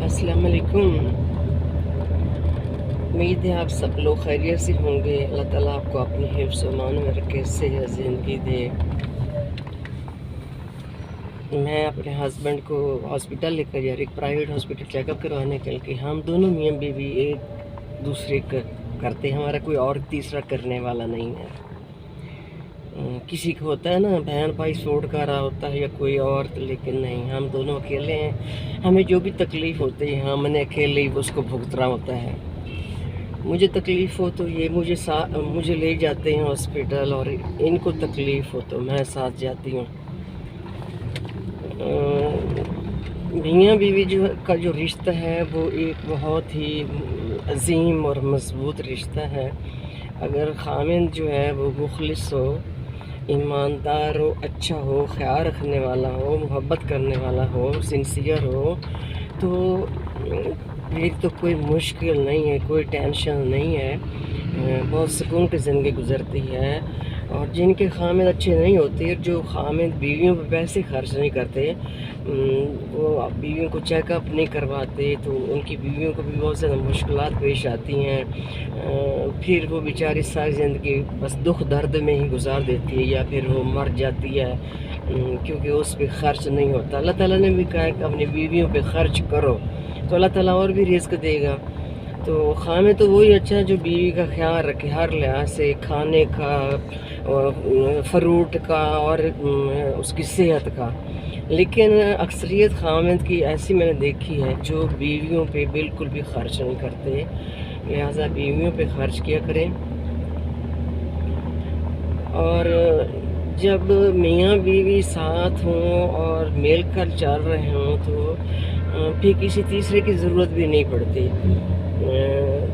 अस्सलाम वालेकुम। उम्मीद है आप सब लोग खैरियत से होंगे। अल्लाह ताला आपको अपनी हिफ्ज़ व अमान में रखे, सेहत ज़िंदगी दे। मैं अपने हस्बैंड को हॉस्पिटल लेकर जा रही, एक प्राइवेट हॉस्पिटल चेकअप करवाने के लिए। हम दोनों मियाँ बीवी एक दूसरे का करते हैं, हमारा कोई और तीसरा करने वाला नहीं है। किसी को होता है ना, बहन भाई सपोर्ट कर रहा होता है या कोई और, लेकिन नहीं, हम दोनों अकेले हैं। हमें जो भी तकलीफ़ होती है हमने अकेले ही उसको भुगतना होता है। मुझे तकलीफ़ हो तो ये मुझे ले जाते हैं हॉस्पिटल, और इनको तकलीफ़ हो तो मैं साथ जाती हूँ। मियाँ बीवी का जो रिश्ता है वो एक बहुत ही अजीम और मज़बूत रिश्ता है। अगर खामिंद जो है वो मुखलिस हो, ईमानदार हो, अच्छा हो, ख्याल रखने वाला हो, मोहब्बत करने वाला हो, सिंसियर हो, तो फिर तो कोई मुश्किल नहीं है, कोई टेंशन नहीं है। बहुत सुकून की ज़िंदगी गुज़रती है। और जिनके खामिद अच्छे नहीं होते, जो खामिद बीवियों पे पैसे खर्च नहीं करते, वो बीवियों को चेकअप नहीं करवाते, तो उनकी बीवियों को भी बहुत ज़्यादा मुश्किलात पेश आती हैं। फिर वो बेचारी सारी ज़िंदगी बस दुख दर्द में ही गुजार देती है, या फिर वो मर जाती है क्योंकि उस पर ख़र्च नहीं होता। अल्लाह ताला ने भी कहा है कि अपनी बीवियों पे ख़र्च करो, तो अल्लाह ताला और भी रिज़्क देगा। तो खामे तो वही अच्छा है जो बीवी का ख्याल रखे, हर लिहाज से, खाने का और फ्रूट का और उसकी सेहत का। लेकिन अक्सरियत खामिद की ऐसी मैंने देखी है जो बीवियों पे बिल्कुल भी ख़र्च नहीं करते। लिहाजा बीवियों पे ख़र्च किया करें। और जब मियाँ बीवी साथ हों और मिल कर चल रहे हों तो फिर किसी तीसरे की ज़रूरत भी नहीं पड़ती।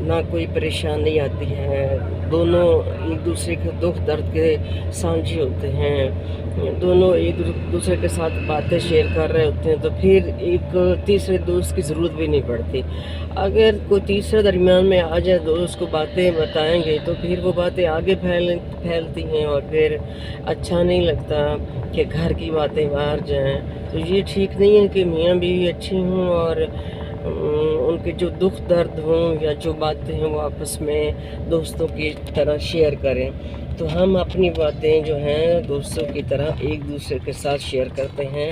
ना कोई परेशानी आती है, दोनों एक दूसरे के दुख दर्द के साझी होते हैं, दोनों एक दूसरे के साथ बातें शेयर कर रहे होते हैं, तो फिर एक तीसरे दोस्त की ज़रूरत भी नहीं पड़ती। अगर कोई तीसरा दरमियान में आ जाए, दोस्त को बातें बताएंगे तो फिर वो बातें आगे फैलती हैं, और फिर अच्छा नहीं लगता कि घर की बातें बाहर जाएं। तो ये ठीक नहीं है कि मियाँ बीवी अच्छी हों और उनके जो दुख दर्द हों या जो बातें हैं वो आपस में दोस्तों की तरह शेयर करें। तो हम अपनी बातें जो हैं दोस्तों की तरह एक दूसरे के साथ शेयर करते हैं।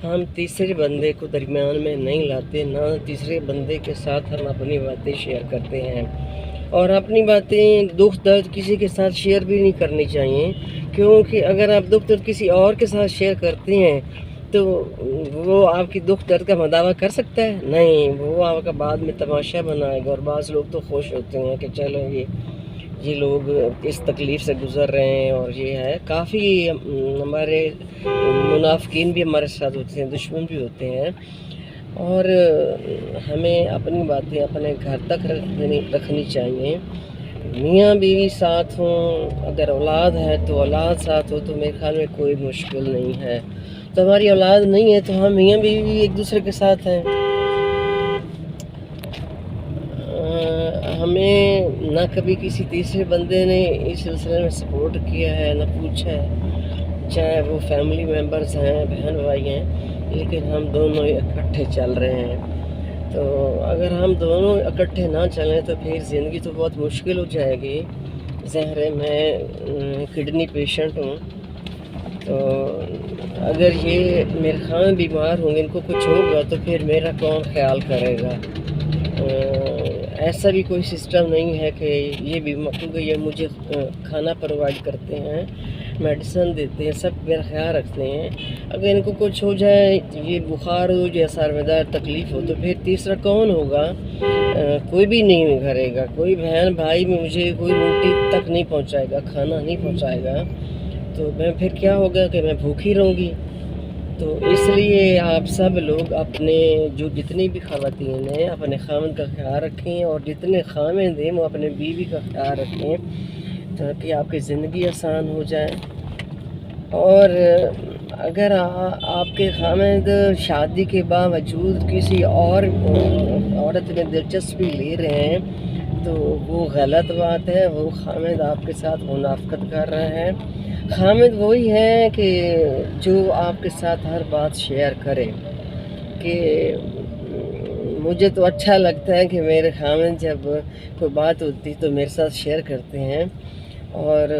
हम तीसरे बंदे को दरमियान में नहीं लाते, ना तीसरे बंदे के साथ हम अपनी बातें शेयर करते हैं। और अपनी बातें दुख दर्द किसी के साथ शेयर भी नहीं करनी चाहिए, क्योंकि अगर आप दुख दर्द किसी और के साथ शेयर करते हैं तो वो आपकी दुख दर्द का मदावा कर सकता है? नहीं, वो आपका बाद में तमाशा बनाएगा। और बाज़ लोग तो खुश होते हैं कि चलो ये लोग इस तकलीफ़ से गुज़र रहे हैं, और ये है। काफ़ी हमारे मुनाफिकीन भी हमारे साथ होते हैं, दुश्मन भी होते हैं। और हमें अपनी बातें अपने घर तक रखनी चाहिए। मियाँ बीवी साथ हों, अगर औलाद है तो औलाद साथ हो, तो मेरे ख्याल में कोई मुश्किल नहीं है। तो हमारी औलाद नहीं है तो हम मियाँ बीवी एक दूसरे के साथ हैं। हमें ना कभी किसी तीसरे बंदे ने इस सिलसिले में सपोर्ट किया है, ना पूछा है, चाहे वो फैमिली मेम्बर्स हैं, बहन भाई हैं, लेकिन हम दोनों इकट्ठे चल रहे हैं। तो अगर हम दोनों इकट्ठे ना चलें तो फिर ज़िंदगी तो बहुत मुश्किल हो जाएगी। ज़हरे मैं किडनी पेशेंट हूँ, तो अगर ये मेरे खान बीमार होंगे, इनको कुछ होगा, तो फिर मेरा कौन ख्याल करेगा? ऐसा भी कोई सिस्टम नहीं है कि ये बीमार, क्योंकि ये मुझे खाना प्रोवाइड करते हैं, मेडिसिन देते हैं, सब मेरा ख्याल रखते हैं। अगर इनको कुछ हो जाए, ये बुखार हो या सरमेदार तकलीफ़ हो, तो फिर तीसरा कौन होगा? कोई भी नहीं करेगा। कोई बहन भाई में मुझे कोई रोटी तक नहीं पहुंचाएगा, खाना नहीं पहुंचाएगा, तो मैं फिर क्या होगा कि मैं भूखी रहूँगी। तो इसलिए आप सब लोग अपने जो जितनी भी ख़वातीन हैं अपने खामद का ख्याल रखें, और जितने खामिद हैं वो अपने बीवी का ख्याल रखें, ताकि आपकी ज़िंदगी आसान हो जाए। और अगर आपके खामिद शादी के बावजूद किसी और औरत में दिलचस्पी ले रहे हैं तो वो गलत बात है। वो खामिद आपके साथ मुनाफ़िक़त कर रहे हैं। खामिद वही है कि जो आपके साथ हर बात शेयर करे, कि मुझे तो अच्छा लगता है कि मेरे खामिन जब कोई बात होती तो मेरे साथ शेयर करते हैं, और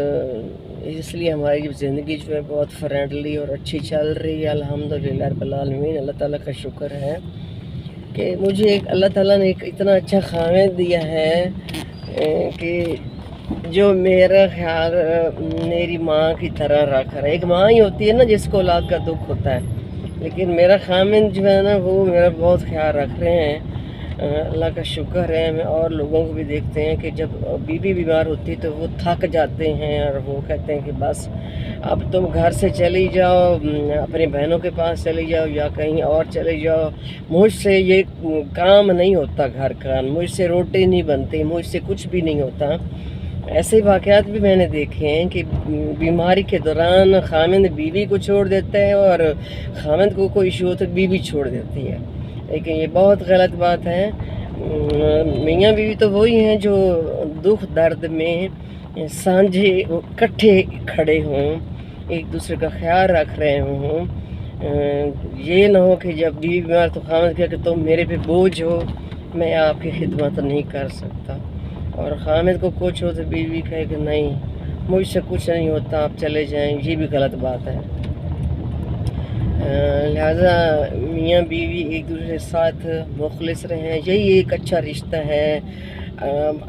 इसलिए हमारी ज़िंदगी जो है बहुत फ्रेंडली और अच्छी चल रही है अल्हम्दुलिल्लाह रब्बिल आलमीन। अल्लाह ताला का शुक्र है कि मुझे अल्लाह ताला ने एक इतना अच्छा खामिन दिया है कि जो मेरा ख्याल मेरी माँ की तरह रख रहा है। एक माँ ही होती है ना जिसको औलाद का दुख होता है, लेकिन मेरा खामिन जो है ना वो मेरा बहुत ख्याल रख रहे हैं। अल्लाह का शुक्र है। मैं और लोगों को भी देखते हैं कि जब बीवी बीमार होती है तो वो थक जाते हैं और वो कहते हैं कि बस अब तुम घर से चली जाओ, अपनी बहनों के पास चली जाओ या कहीं और चले जाओ, मुझसे ये काम नहीं होता घर का, मुझसे रोटी नहीं बनती, मुझसे कुछ भी नहीं होता। ऐसे वाक़यात भी मैंने देखे हैं कि बीमारी के दौरान खामिंद बीवी को छोड़ देता है और खामिंद को कोई इशू हो तो बीवी छोड़ देती है, लेकिन ये बहुत गलत बात है। मियाँ बीवी तो वही हैं जो दुख दर्द में सांझे इकट्ठे खड़े हों, एक दूसरे का ख्याल रख रहे हों। ये ना हो कि जब बीवी बीमार तो खामिंद कहे कि तुम मेरे पे बोझ हो, मैं आपकी खिदमत नहीं कर सकता, और खामिद को कुछ हो तो बीवी कहे कि नहीं मुझसे कुछ नहीं होता, आप चले जाएं, ये भी गलत बात है। लिहाजा मियाँ बीवी एक दूसरे के साथ मुखलिस रहें, यही एक अच्छा रिश्ता है।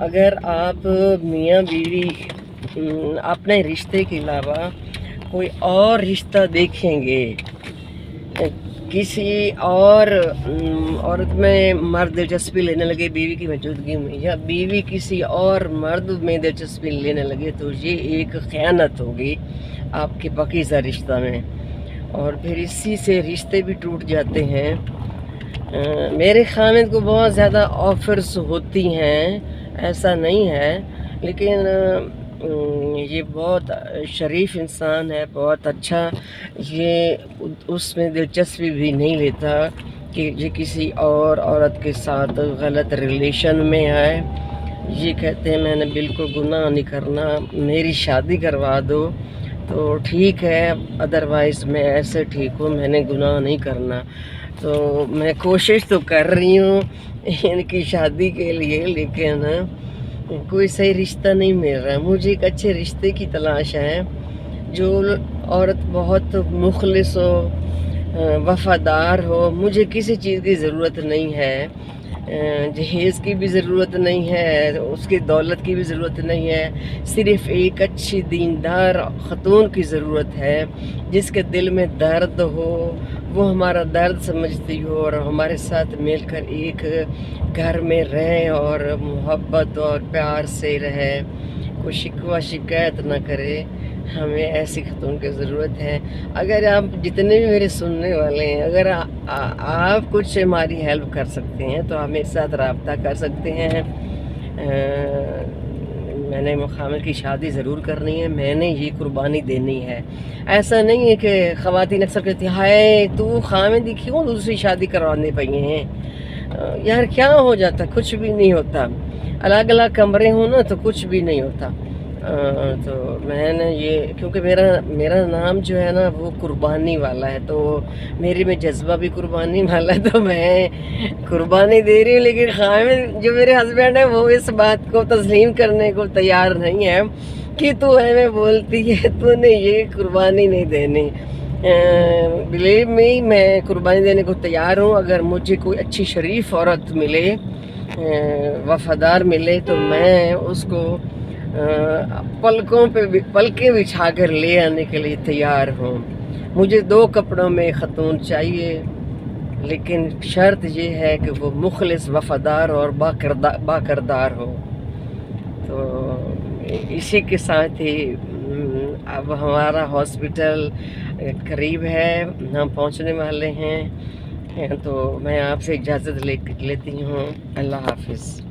अगर आप मियाँ बीवी अपने रिश्ते के अलावा कोई और रिश्ता देखेंगे, किसी और औरत में मर्द दिलचस्पी लेने लगे बीवी की मौजूदगी में, या बीवी किसी और मर्द में दिलचस्पी लेने लगे, तो ये एक ख़यानत होगी आपके पाकीज़ा रिश्ता में, और फिर इसी से रिश्ते भी टूट जाते हैं। मेरे खामिद को बहुत ज़्यादा ऑफ़र्स होती हैं, ऐसा नहीं है, लेकिन ये बहुत शरीफ इंसान है, बहुत अच्छा। ये उसमें दिलचस्पी भी नहीं लेता कि ये किसी और औरत के साथ गलत रिलेशन में है। ये कहते हैं मैंने बिल्कुल गुनाह नहीं करना, मेरी शादी करवा दो तो ठीक है, अदरवाइज़ मैं ऐसे ठीक हूँ, मैंने गुनाह नहीं करना। तो मैं कोशिश तो कर रही हूँ इनकी शादी के लिए, लेकिन कोई सही रिश्ता नहीं मिल रहा। मुझे एक अच्छे रिश्ते की तलाश है, जो औरत बहुत मुखलिस हो, वफ़ादार हो। मुझे किसी चीज़ की ज़रूरत नहीं है, जहेज़ की भी ज़रूरत नहीं है, उसकी दौलत की भी ज़रूरत नहीं है, सिर्फ़ एक अच्छी दीनदार ख़तून की ज़रूरत है, जिसके दिल में दर्द हो, वो हमारा दर्द समझती हो और हमारे साथ मिलकर एक घर में रहें और मोहब्बत और प्यार से रहे, कोई शिकवा शिकायत ना करे। हमें ऐसी ख़तून की ज़रूरत है। अगर आप जितने भी मेरे सुनने वाले हैं, अगर आप कुछ हमारी हेल्प कर सकते हैं तो आप मेरे साथ रब्ता कर सकते हैं। मैंने खामिद की शादी ज़रूर करनी है, मैंने ये कुर्बानी देनी है। ऐसा नहीं है कि ख़वातीन अक्सर कहती हैं हाय तू खामिद की क्यों दूसरी शादी करवाने पई हैं। यार क्या हो जाता, कुछ भी नहीं होता। अलग अलग कमरे हों ना तो कुछ भी नहीं होता। तो मैंने ये, क्योंकि मेरा नाम जो है ना वो कुर्बानी वाला है, तो मेरे में जज्बा भी कुर्बानी वाला है, तो मैं कुर्बानी दे रही हूँ। लेकिन खामिद जो मेरे हस्बैंड है वो इस बात को तस्लीम करने को तैयार नहीं है कि तू हमें बोलती है तूने ये कुर्बानी नहीं देनी। बिलीव मी, मैं कुर्बानी देने को तैयार हूँ। अगर मुझे कोई अच्छी शरीफ औरत मिले, वफ़ादार मिले, तो मैं उसको पलकें बिछा कर ले आने के लिए तैयार हूँ। मुझे 2 कपड़ों में ख़तून चाहिए, लेकिन शर्त ये है कि वो मुखलिस, वफ़ादार और बाकरदार हो। तो इसी के साथ ही अब हमारा हॉस्पिटल करीब है, हम पहुँचने वाले हैं, तो मैं आपसे इजाज़त लेती हूँ। अल्लाह हाफ़िज़।